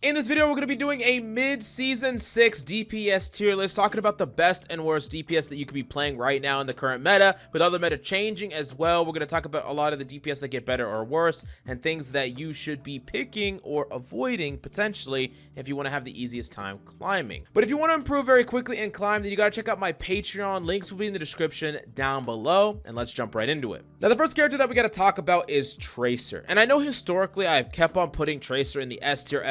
In this video, we're going to be doing a mid-season 6 DPS tier list, talking about the best and worst DPS that you could be playing right now in the current meta, with other meta changing as well. We're going to talk about a lot of the DPS that get better or worse, and things that you should be picking or avoiding, potentially, if you want to have the easiest time climbing. But if you want to improve very quickly and climb, then you got to check out my Patreon. Links will be in the description down below, and let's jump right into it. Now, the first character that we got to talk about is Tracer. And I know historically I've kept on putting Tracer in the S tier,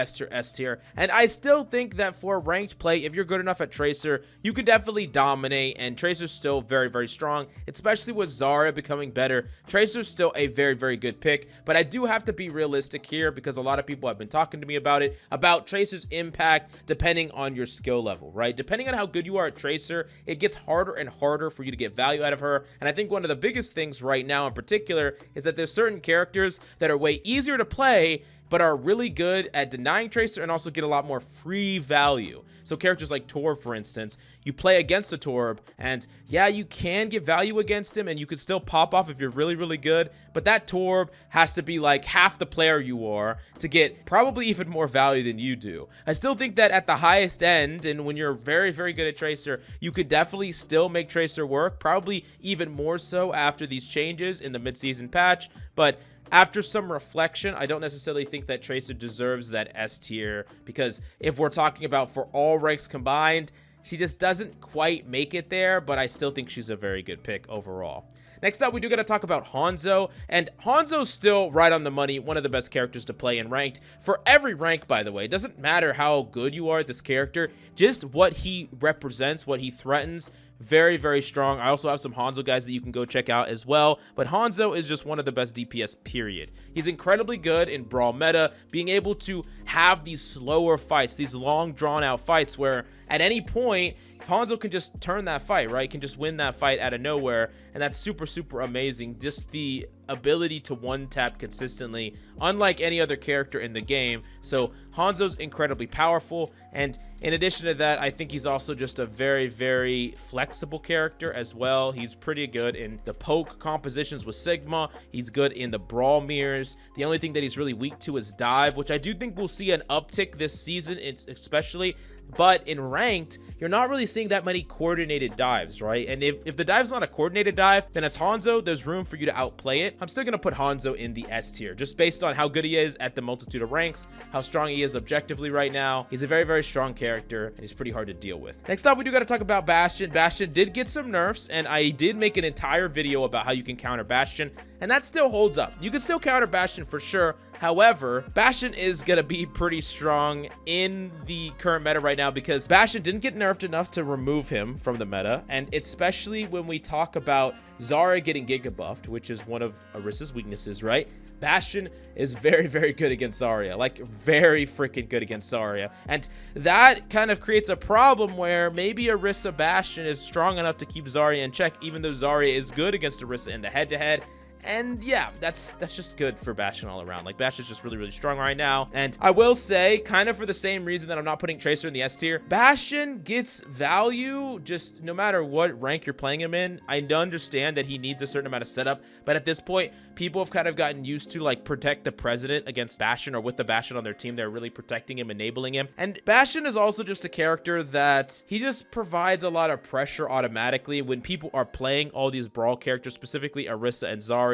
and I still think that for ranked play, if you're good enough at Tracer, you can definitely dominate, and Tracer's still very, very strong, especially with Zarya becoming better. Tracer's still a very, very good pick, but I do have to be realistic here because a lot of people have been talking to me about it, about Tracer's impact depending on your skill level, right? Depending on how good you are at Tracer, it gets harder and harder for you to get value out of her, and I think one of the biggest things right now in particular is that there's certain characters that are way easier to play but are really good at denying Tracer and also get a lot more free value. So characters like Torb, for instance, you play against a Torb, and yeah, you can get value against him, and you can still pop off if you're really, really good, but that Torb has to be like half the player you are to get probably even more value than you do. I still think that at the highest end, and when you're very, very good at Tracer, you could definitely still make Tracer work, probably even more so after these changes in the mid-season patch, but after some reflection, I don't necessarily think that Tracer deserves that S tier, because if we're talking about for all ranks combined, she just doesn't quite make it there, but I still think she's a very good pick overall. Next up, we do got to talk about Hanzo, and Hanzo's still right on the money, one of the best characters to play in ranked. For every rank, by the way, it doesn't matter how good you are at this character, just what he represents, what he threatens. Very, very strong. I also have some Hanzo guys that you can go check out as well, but Hanzo is just one of the best DPS, period. He's incredibly good in brawl meta, being able to have these slower fights, these long drawn out fights where at any point Hanzo can just turn that fight, right? Can just win that fight out of nowhere, and that's super, super amazing. Just the ability to one-tap consistently, unlike any other character in the game. So Hanzo's incredibly powerful, and in addition to that, I think he's also just a very, very flexible character as well. He's pretty good in the poke compositions with Sigma. He's good in the brawl mirrors. The only thing that he's really weak to is dive, which I do think we'll see an uptick this season, especially. But in ranked, you're not really seeing that many coordinated dives, right? And if the dive's not a coordinated dive, then it's Hanzo. There's room for you to outplay it. I'm still going to put Hanzo in the S tier, just based on how good he is at the multitude of ranks, how strong he is objectively right now. He's a very, very strong character, and he's pretty hard to deal with. Next up, we do got to talk about Bastion. Bastion did get some nerfs, and I did make an entire video about how you can counter Bastion, and that still holds up. You can still counter Bastion for sure. However, Bastion is going to be pretty strong in the current meta right now because Bastion didn't get nerfed enough to remove him from the meta, and especially when we talk about Zarya getting Giga buffed, which is one of Orissa's weaknesses, right? Bastion is very, very good against Zarya, like very freaking good against Zarya, and that kind of creates a problem where maybe Orisa Bastion is strong enough to keep Zarya in check, even though Zarya is good against Orisa in the head-to-head. And yeah, that's just good for Bastion all around. Like, Bastion's just really, really strong right now. And I will say, kind of for the same reason that I'm not putting Tracer in the S tier, Bastion gets value just no matter what rank you're playing him in. I understand that he needs a certain amount of setup, but at this point, people have kind of gotten used to, like, protect the president against Bastion, or with the Bastion on their team, they're really protecting him, enabling him. And Bastion is also just a character that he just provides a lot of pressure automatically when people are playing all these brawl characters, specifically Orisa and Zarya.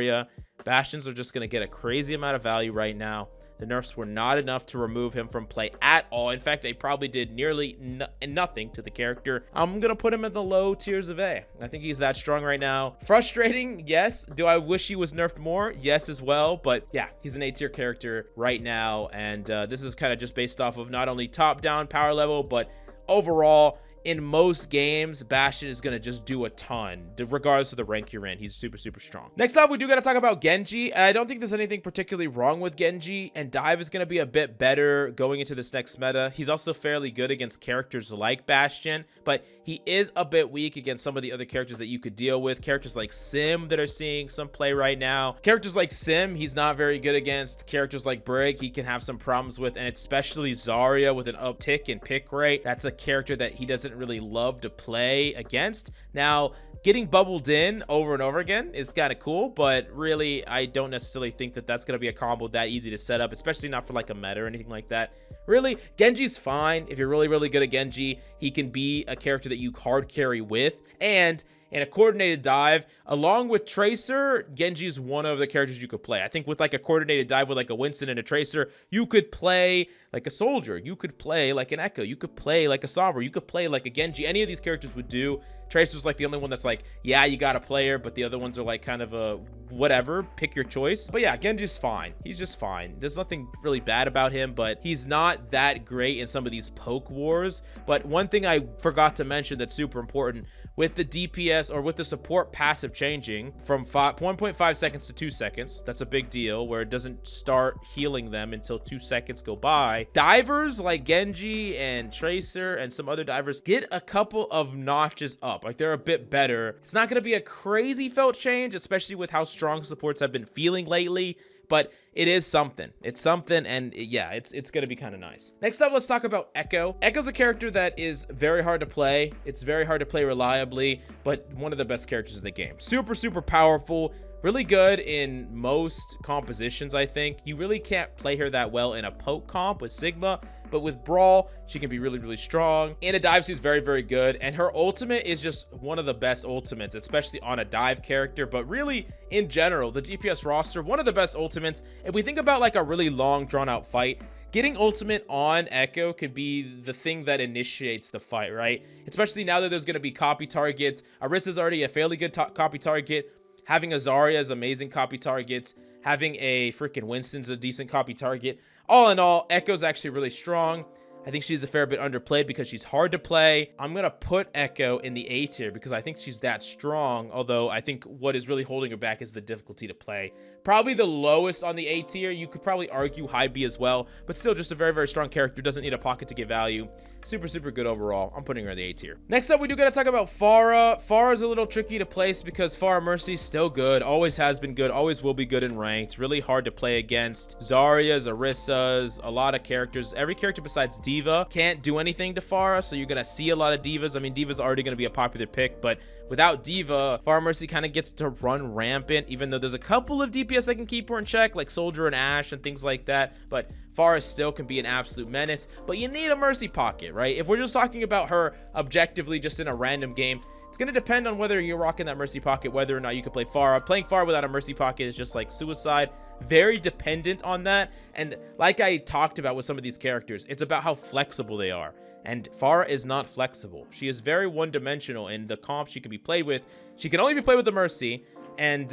Bastions are just going to get a crazy amount of value right now. The nerfs were not enough to remove him from play at all. In fact, they probably did nearly nothing to the character. I'm going to put him in the low tiers of A. I think he's that strong right now. Frustrating, yes. Do I wish he was nerfed more? Yes, as well. But yeah, he's an A tier character right now. And this is kind of just based off of not only top-down power level, but overall, in most games, Bastion is going to just do a ton, regardless of the rank you're in. He's super, super strong. Next up, we do got to talk about Genji. I don't think there's anything particularly wrong with Genji, and dive is going to be a bit better going into this next meta. He's also fairly good against characters like Bastion, but he is a bit weak against some of the other characters that you could deal with. Characters like Sim that are seeing some play right now. Characters like Sim, he's not very good against. Characters like Brig, he can have some problems with, and especially Zarya with an uptick in pick rate. That's a character that he doesn't really love to play against. Now, getting bubbled in over and over again is kind of cool, but really I don't necessarily think that that's going to be a combo that easy to set up, especially not for like a meta or anything like that. Really, Genji's fine. If you're really good at Genji, he can be a character that you hard carry with. And in a coordinated dive, along with Tracer, Genji's one of the characters you could play. I think with like a coordinated dive with like a Winston and a Tracer, you could play like a Soldier. You could play like an Echo. You could play like a Sombra. You could play like a Genji. Any of these characters would do. Tracer's like the only one that's like, yeah, you got a player, but the other ones are like kind of a whatever, pick your choice. But yeah, Genji's fine. He's just fine. There's nothing really bad about him, but he's not that great in some of these poke wars. But one thing I forgot to mention that's super important, with the DPS or with the support passive changing from 1.5 seconds to 2 seconds, that's a big deal, where it doesn't start healing them until 2 seconds go by. Divers like Genji and Tracer and some other divers get a couple of notches up. Like, they're a bit better. It's not going to be a crazy felt change, especially with how strong supports have been feeling lately, but it is something. It's something, and yeah, it's going to be kind of nice. Next up, let's talk about Echo. Echo's a character that is very hard to play. It's very hard to play reliably, but one of the best characters in the game. Super powerful. Really good in most compositions, I think. You really can't play her that well in a poke comp with Sigma, but with Brawl, she can be really strong. In a dive, she's very good, and her ultimate is just one of the best ultimates, especially on a dive character, but really, in general, the DPS roster, one of the best ultimates. If we think about like a really long, drawn-out fight, getting ultimate on Echo could be the thing that initiates the fight, right? Especially now that there's going to be copy targets. Orisa's already a fairly good copy target. Having a Zarya is amazing copy targets. Having a freaking Winston's a decent copy target. All in all, Echo's actually really strong. I think she's a fair bit underplayed because she's hard to play. I'm going to put Echo in the A tier because I think she's that strong. Although I think what is really holding her back is the difficulty to play. Probably the lowest on the A tier. You could probably argue high B as well. But still just a very strong character. Doesn't need a pocket to get value. Super good overall. I'm putting her in the A tier. Next up, we do got to talk about Pharah. Pharah is a little tricky to place because Pharah Mercy's still good. Always has been good. Always will be good in ranked. Really hard to play against. Zarya's, Orisa's, a lot of characters. Every character besides Diva can't do anything to Pharah, so you're going to see a lot of Divas. I mean, Diva's already going to be a popular pick, but without Diva, Pharah Mercy kind of gets to run rampant, even though there's a couple of DPS that can keep her in check, like Soldier and Ashe and things like that, but Pharah still can be an absolute menace. But you need a Mercy pocket, right? If we're just talking about her objectively just in a random game, it's going to depend on whether you're rocking that Mercy pocket, whether or not you can play Pharah. Playing Pharah without a Mercy pocket is just like suicide. Very dependent on that. And like I talked about with some of these characters, it's about how flexible they are. And Pharah is not flexible. She is very one-dimensional in the comps she can be played with. She can only be played with the Mercy. And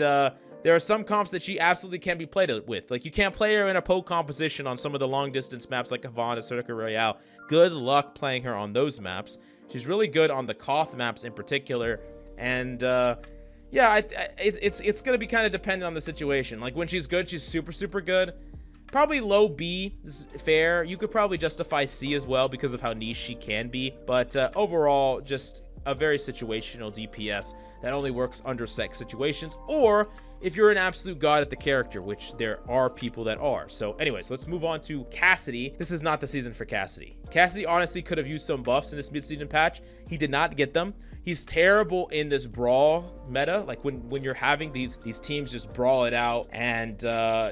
there are some comps that she absolutely can't be played with. Like, you can't play her in a poke composition on some of the long-distance maps like Havana, Circuit Royale. Good luck playing her on those maps. She's really good on the Koth maps in particular. And yeah, it's going to be kind of dependent on the situation. Like, when she's good, she's super good. Probably low B is fair. You could probably justify C as well because of how niche she can be. But overall, just a very situational DPS that only works under set situations, or if you're an absolute god at the character, which there are people that are. So anyways, let's move on to Cassidy. This is not the season for Cassidy. Cassidy honestly could have used some buffs in this mid-season patch. He did not get them. He's terrible in this brawl meta, like when you're having these teams just brawl it out. And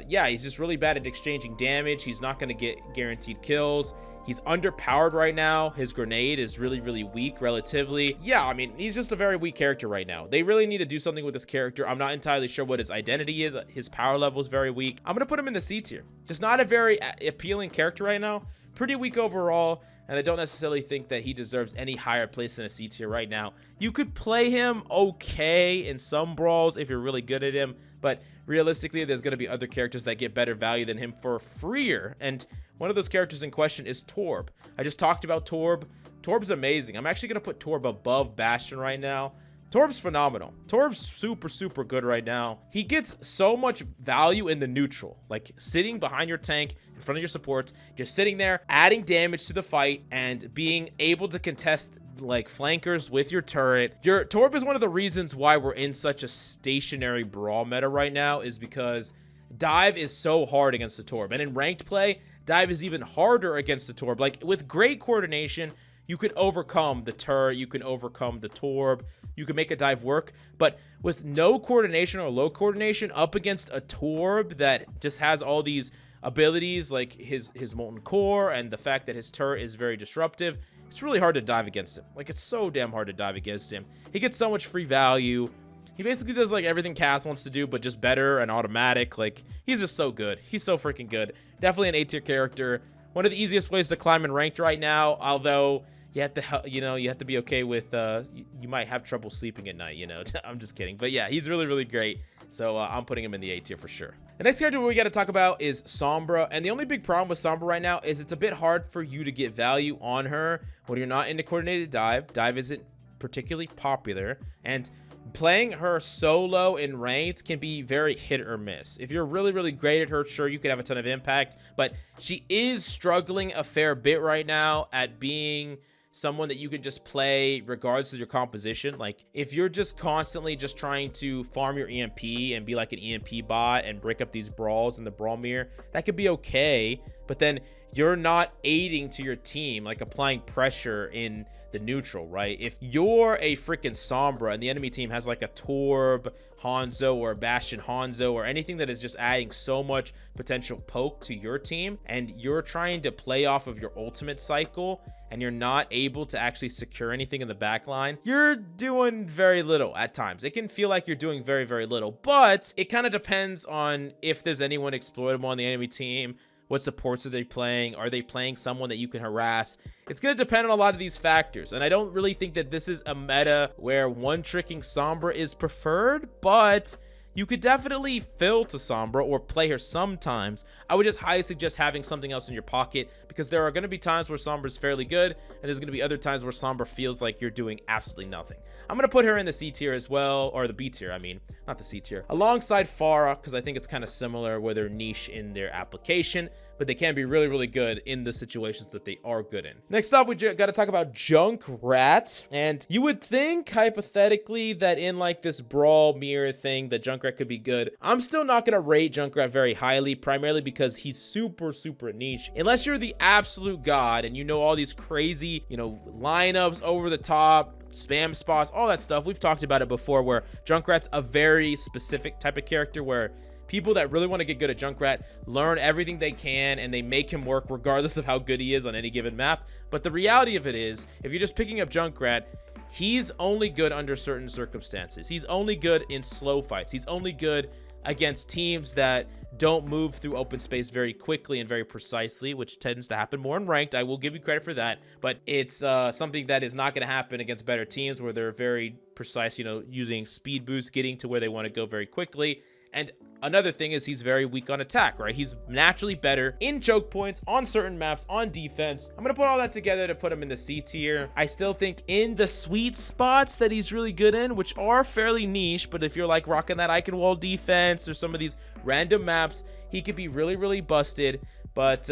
yeah, he's just really bad at exchanging damage. He's not going to get guaranteed kills. He's underpowered right now. His grenade is really weak relatively. Yeah, I mean, he's just a very weak character right now. They really need to do something with this character. I'm not entirely sure what his identity is. His power level is very weak. I'm going to put him in the C tier. Just not a very appealing character right now. Pretty weak overall. And I don't necessarily think that he deserves any higher place than a C tier right now. You could play him okay in some brawls if you're really good at him, but realistically, there's going to be other characters that get better value than him for freer. And one of those characters in question is Torb. I just talked about Torb. Torb's amazing. I'm actually going to put Torb above Bastion right now. Torb's phenomenal. Torb's super good right now. He gets so much value in the neutral, like sitting behind your tank in front of your supports, just sitting there, adding damage to the fight and being able to contest like flankers with your turret. Your Torb is one of the reasons why we're in such a stationary brawl meta right now, is because dive is so hard against the Torb. And in ranked play, dive is even harder against the Torb. Like, with great coordination, you can overcome the turret, you can overcome the torb, you can make a dive work. But with no coordination or low coordination up against a torb that just has all these abilities like his molten core and the fact that his turret is very disruptive, it's really hard to dive against him. Like, it's so damn hard to dive against him. He gets so much free value. He basically does like everything Cass wants to do, but just better and automatic. Like, he's just so good. He's so freaking good. Definitely an A-tier character. One of the easiest ways to climb in ranked right now, although you have to, you have to be okay with, you might have trouble sleeping at night, I'm just kidding. But yeah, he's really, really great. So I'm putting him in the A tier for sure. The next character we got to talk about is Sombra. And the only big problem with Sombra right now is it's a bit hard for you to get value on her when you're not into coordinated dive. Dive isn't particularly popular. And playing her solo in ranked can be very hit or miss. If you're really, really great at her, sure, you can have a ton of impact. But she is struggling a fair bit right now at being someone that you can just play regardless of your composition. Like, if you're just constantly just trying to farm your EMP and be like an EMP bot and break up these brawls in the brawl mirror, that could be okay. But then you're not aiding to your team, like applying pressure in the neutral, right? If you're a freaking Sombra and the enemy team has like a Torb Hanzo or a Bastion Hanzo or anything that is just adding so much potential poke to your team, and you're trying to play off of your ultimate cycle and you're not able to actually secure anything in the back line, you're doing very little at times. It can feel like you're doing very, very little, but it kind of depends on if there's anyone exploitable on the enemy team. What supports are they playing? Are they playing someone that you can harass? It's going to depend on a lot of these factors. And I don't really think that this is a meta where one-tricking Sombra is preferred, but you could definitely fill to Sombra or play her sometimes. I would just highly suggest having something else in your pocket, because there are going to be times where Sombra is fairly good, and there's going to be other times where Sombra feels like you're doing absolutely nothing. I'm going to put her in the C tier as well, or the B tier, I mean, not the C tier, alongside Pharah, because I think it's kind of similar where they're niche in their application, but they can be really, really good in the situations that they are good in. Next up, we got to talk about Junkrat. And you would think, hypothetically, that in like this brawl mirror thing, that Junkrat could be good. I'm still not going to rate Junkrat very highly, primarily because he's super, super niche. Unless you're the absolute god and you know all these crazy, lineups over the top, spam spots, all that stuff. We've talked about it before, where Junkrat's a very specific type of character where people that really want to get good at Junkrat learn everything they can and they make him work regardless of how good he is on any given map. But the reality of it is, if you're just picking up Junkrat, he's only good under certain circumstances. He's only good in slow fights. He's only good against teams that don't move through open space very quickly and very precisely, which tends to happen more in ranked. I will give you credit for that, but it's something that is not going to happen against better teams where they're very precise, using speed boost, getting to where they want to go very quickly. And another thing is he's very weak on attack, right? He's naturally better in choke points, on certain maps, on defense. I'm going to put all that together to put him in the C tier. I still think in the sweet spots that he's really good in, which are fairly niche, but if you're like rocking that icon wall defense or some of these random maps, he could be really, really busted. But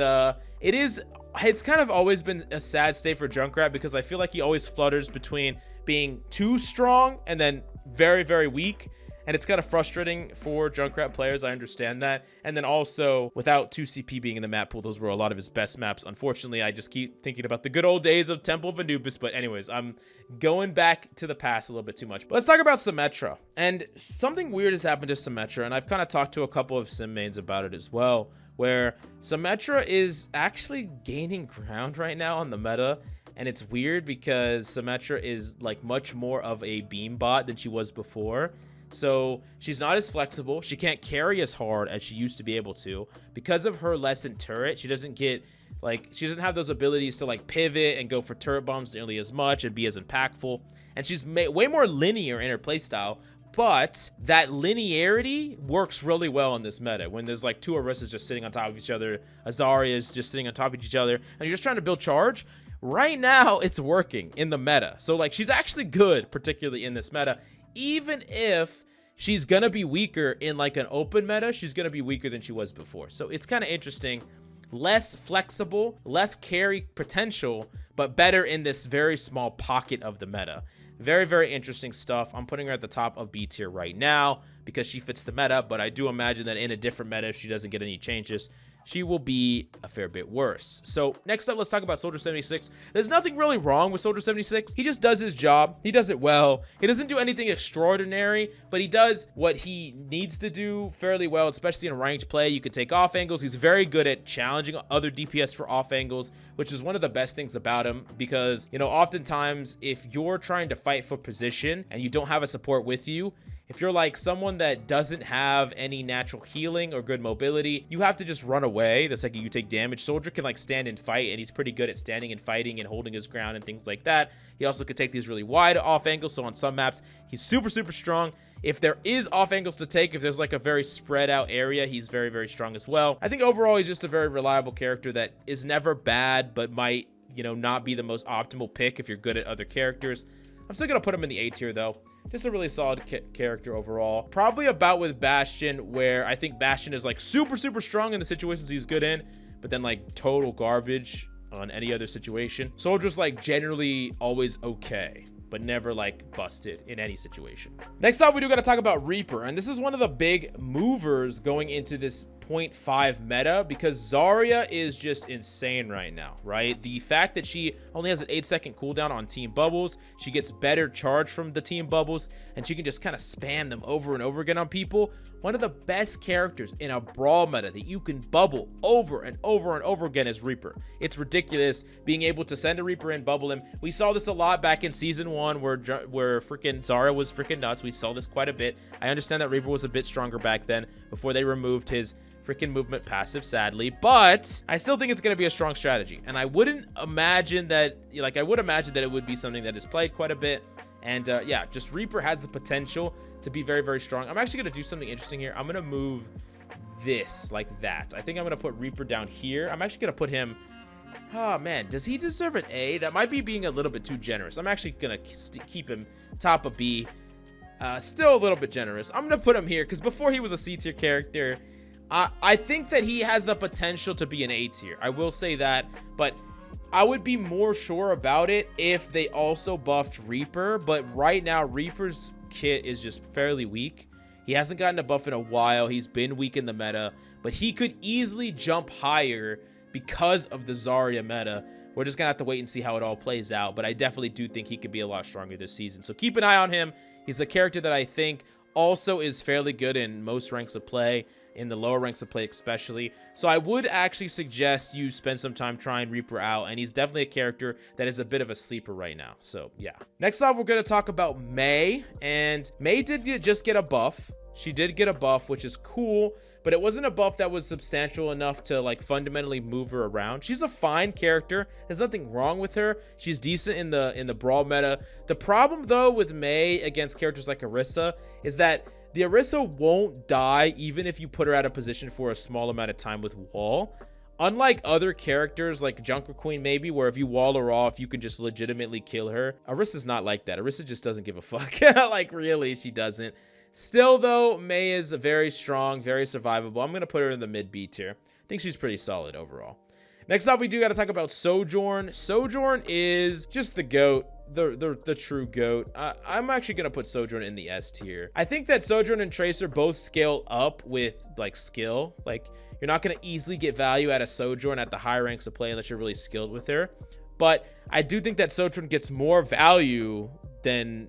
it's kind of always been a sad state for Junkrat, because I feel like he always flutters between being too strong and then very, very weak. And it's kind of frustrating for Junkrat players. I understand that. And then also, without 2CP being in the map pool, those were a lot of his best maps. Unfortunately, I just keep thinking about the good old days of Temple of Anubis. But anyways, I'm going back to the past a little bit too much. But let's talk about Symmetra. And something weird has happened to Symmetra, and I've kind of talked to a couple of sim mains about it as well, where Symmetra is actually gaining ground right now on the meta. And it's weird because Symmetra is like much more of a beam bot than she was before. So she's not as flexible. She can't carry as hard as she used to be able to. Because of her lessened turret, she doesn't have those abilities to like pivot and go for turret bombs nearly as much and be as impactful. And she's way more linear in her playstyle. But that linearity works really well in this meta. When there's like two Orysas just sitting on top of each other, a Zarya is just sitting on top of each other, and you're just trying to build charge. Right now, it's working in the meta. So like she's actually good, particularly in this meta. Even if she's gonna be weaker in like an open meta, she's gonna be weaker than she was before. So it's kind of interesting. Less flexible, less carry potential, but better in this very small pocket of the meta. Very, very interesting stuff. I'm putting her at the top of B tier right now because she fits the meta, but I do imagine that in a different meta, if she doesn't get any changes, she will be a fair bit worse. So next up, let's talk about Soldier 76. There's nothing really wrong with Soldier 76. He just does his job. He does it well. He doesn't do anything extraordinary, but he does what he needs to do fairly well, especially in ranked play. You can take off angles. He's very good at challenging other DPS for off angles, which is one of the best things about him, because, you know, oftentimes if you're trying to fight for position and you don't have a support with you, if you're like someone that doesn't have any natural healing or good mobility, you have to just run away the second you take damage. Soldier can like stand and fight, and he's pretty good at standing and fighting and holding his ground and things like that. He also could take these really wide off angles, so on some maps, he's super strong. If there is off angles to take, if there's like a very spread out area, he's very strong as well. I think overall, he's just a very reliable character that is never bad, but might, you know, not be the most optimal pick if you're good at other characters. I'm still gonna put him in the A tier though. Just a really solid character overall. Probably about with Bastion, where I think Bastion is like super strong in the situations he's good in, but then like total garbage on any other situation. Soldier's like generally always okay, but never like busted in any situation. Next up, we do gotta talk about Reaper, and this is one of the big movers going into this 0.5 meta, because Zarya is just insane right now, right? The fact that she only has an 8-second cooldown on team bubbles, she gets better charge from the team bubbles, and she can just kind of spam them over and over again on people. One of the best characters in a brawl meta that you can bubble over and over again is Reaper. It's ridiculous being able to send a Reaper in, bubble him. We saw this a lot back in season 1 where freaking Zarya was freaking nuts. We saw this quite a bit. I understand that Reaper was a bit stronger back then before they removed his freaking movement passive, sadly, but I still think it's going to be a strong strategy, and I wouldn't imagine that, like, I would imagine that it would be something that is played quite a bit. And yeah, just Reaper has the potential to be very strong. I'm actually going to do something interesting here. I'm going to move this like that. I think I'm going to put Reaper down here. I'm actually going to put him, oh man, does he deserve an A? That might be being a little bit too generous. I'm actually going to keep him top of B. Still a little bit generous. I'm going to put him here because before he was a C tier character. I think that he has the potential to be an A tier. I will say that, but I would be more sure about it if they also buffed Reaper. But right now, Reaper's kit is just fairly weak. He hasn't gotten a buff in a while. He's been weak in the meta, but he could easily jump higher because of the Zarya meta. We're just gonna have to wait and see how it all plays out, but I definitely do think he could be a lot stronger this season. So keep an eye on him. He's a character that I think also is fairly good in most ranks of play, in the lower ranks of play especially. So I would actually suggest you spend some time trying Reaper out, and he's definitely a character that is a bit of a sleeper right now. So yeah. Next up, we're going to talk about Mei, and Mei did just get a buff. She did get a buff, which is cool, but it wasn't a buff that was substantial enough to like fundamentally move her around. She's a fine character. There's nothing wrong with her. She's decent in the brawl meta. The problem though with Mei against characters like Orisa is that the Orisa won't die even if you put her out of position for a small amount of time with wall. Unlike other characters like Junkrat Queen maybe, where if you wall her off, you can just legitimately kill her. Orisa's not like that. Orisa just doesn't give a fuck. Like really, she doesn't. Still though, Mei is very strong, very survivable. I'm going to put her in the mid B tier. I think she's pretty solid overall. Next up, we do got to talk about Sojourn. Sojourn is just the GOAT. The true GOAT. I'm actually going to put Sojourn in the S tier. I think that Sojourn and Tracer both scale up with like skill. Like you're not going to easily get value out of Sojourn at the high ranks of play unless you're really skilled with her. But I do think that Sojourn gets more value than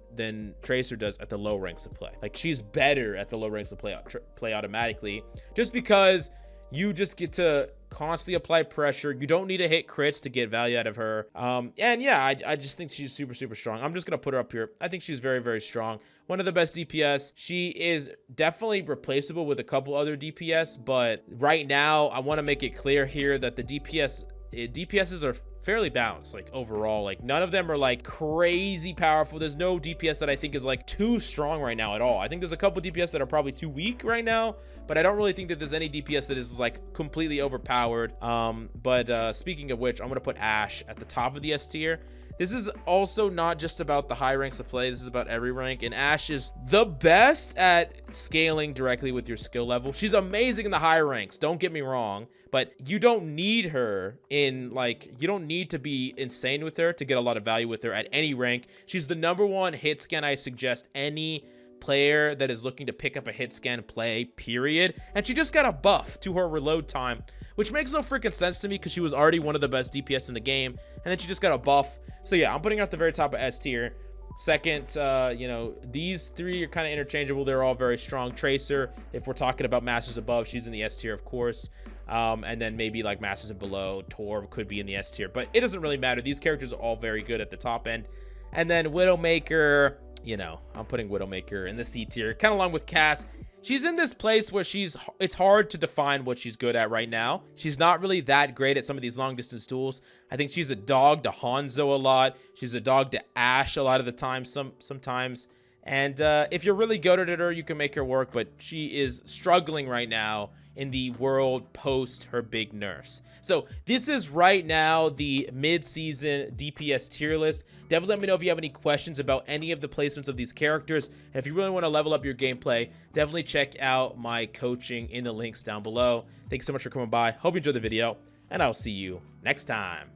Tracer does at the low ranks of play. Like she's better at the low ranks of play automatically, just because you just get to constantly apply pressure. You don't need to hit crits to get value out of her. And yeah, I just think she's super strong. I'm just gonna put her up here. I think she's very strong. One of the best DPS. She is definitely replaceable with a couple other DPS, but right now I want to make it clear here that the DPSs are fairly balanced, like overall. Like none of them are like crazy powerful. There's no DPS that I think is like too strong right now at all. I think there's a couple DPS that are probably too weak right now, but I don't really think that there's any DPS that is like completely overpowered. Speaking of which, I'm gonna put Ashe at the top of the S tier. This is also not just about the high ranks of play. This is about every rank, and Ashe is the best at scaling directly with your skill level. She's amazing in the high ranks, don't get me wrong, but you don't need her in like, you don't need to be insane with her to get a lot of value with her at any rank. She's the #1 hit scan I suggest any player that is looking to pick up a hit scan play, period. And she just got a buff to her reload time, which makes no freaking sense to me because she was already one of the best DPS in the game, and then she just got a buff. So yeah, I'm putting her at the very top of S tier. Second, you know, these three are kind of interchangeable. They're all very strong. Tracer, if we're talking about Masters above, she's in the S tier, of course. And then maybe like Masters and below, Torb could be in the S tier, but it doesn't really matter. These characters are all very good at the top end. And then Widowmaker, you know, I'm putting Widowmaker in the C tier, kind of along with Cass. She's in this place where it's hard to define what she's good at right now. She's not really that great at some of these long distance duels. I think she's a dog to Hanzo a lot. She's a dog to Ashe a lot of the time, sometimes. And if you're really good at her, you can make her work, but she is struggling right now in the world post her big nerfs. So this is right now the mid-season DPS tier list. Definitely let me know if you have any questions about any of the placements of these characters. And if you really want to level up your gameplay, definitely check out my coaching in the links down below. Thanks so much for coming by. Hope you enjoyed the video, and I'll see you next time.